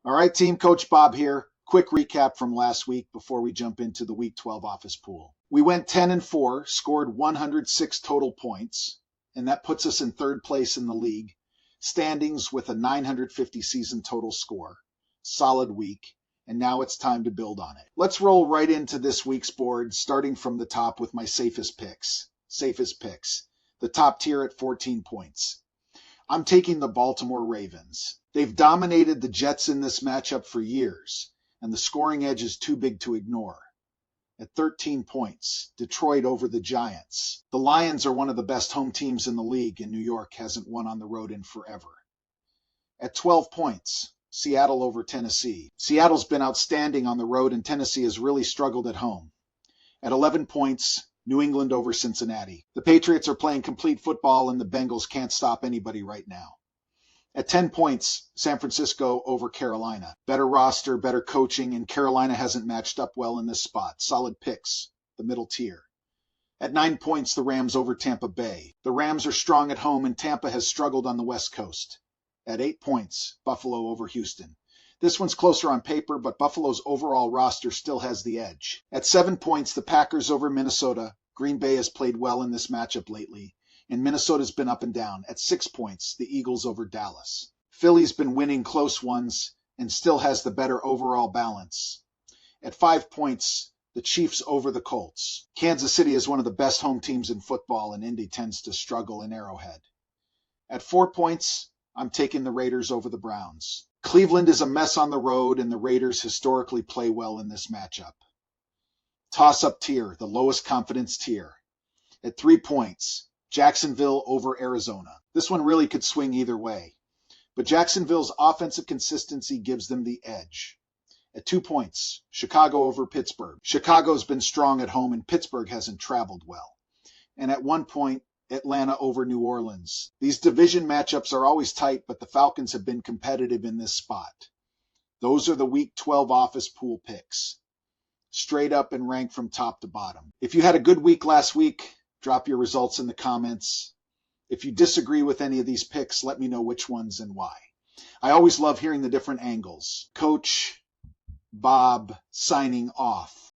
All right, team, Coach Bob here. Quick recap from last week before we jump into the Week 12 office pool. We went 10-4, scored 106 total points, and that puts us in third place in the league, standings with a 950 season total score. Solid week, and now it's time to build on it. Let's roll right into this week's board, starting from the top with my safest picks. The top tier at 14 points. I'm taking the Baltimore Ravens. They've dominated the Jets in this matchup for years, and the scoring edge is too big to ignore. At 13 points, Detroit over the Giants. The Lions are one of the best home teams in the league, and New York hasn't won on the road in forever. At 12 points, Seattle over Tennessee. Seattle's been outstanding on the road, and Tennessee has really struggled at home. At 11 points, New England over Cincinnati. The Patriots are playing complete football, and the Bengals can't stop anybody right now. At 10 points, San Francisco over Carolina. Better roster, better coaching, and Carolina hasn't matched up well in this spot. Solid picks, the middle tier. At 9 points, the Rams over Tampa Bay. The Rams are strong at home, and Tampa has struggled on the West Coast. At 8 points, Buffalo over Houston. This one's closer on paper, but Buffalo's overall roster still has the edge. At 7 points, the Packers over Minnesota. Green Bay has played well in this matchup lately, and Minnesota's been up and down. At 6 points, the Eagles over Dallas. Philly's been winning close ones and still has the better overall balance. At 5 points, the Chiefs over the Colts. Kansas City is one of the best home teams in football, and Indy tends to struggle in Arrowhead. At 4 points, I'm taking the Raiders over the Browns. Cleveland is a mess on the road, and the Raiders historically play well in this matchup. Toss-up tier, the lowest confidence tier. At 3 points, Jacksonville over Arizona. This one really could swing either way, but Jacksonville's offensive consistency gives them the edge. At 2 points, Chicago over Pittsburgh. Chicago's been strong at home, and Pittsburgh hasn't traveled well. And at 1 point, Atlanta over New Orleans. These division matchups are always tight, but the Falcons have been competitive in this spot. Those are the Week 12 office pool picks, straight up and ranked from top to bottom. If you had a good week last week, drop your results in the comments. If you disagree with any of these picks, let me know which ones and why. I always love hearing the different angles. Coach Bob signing off.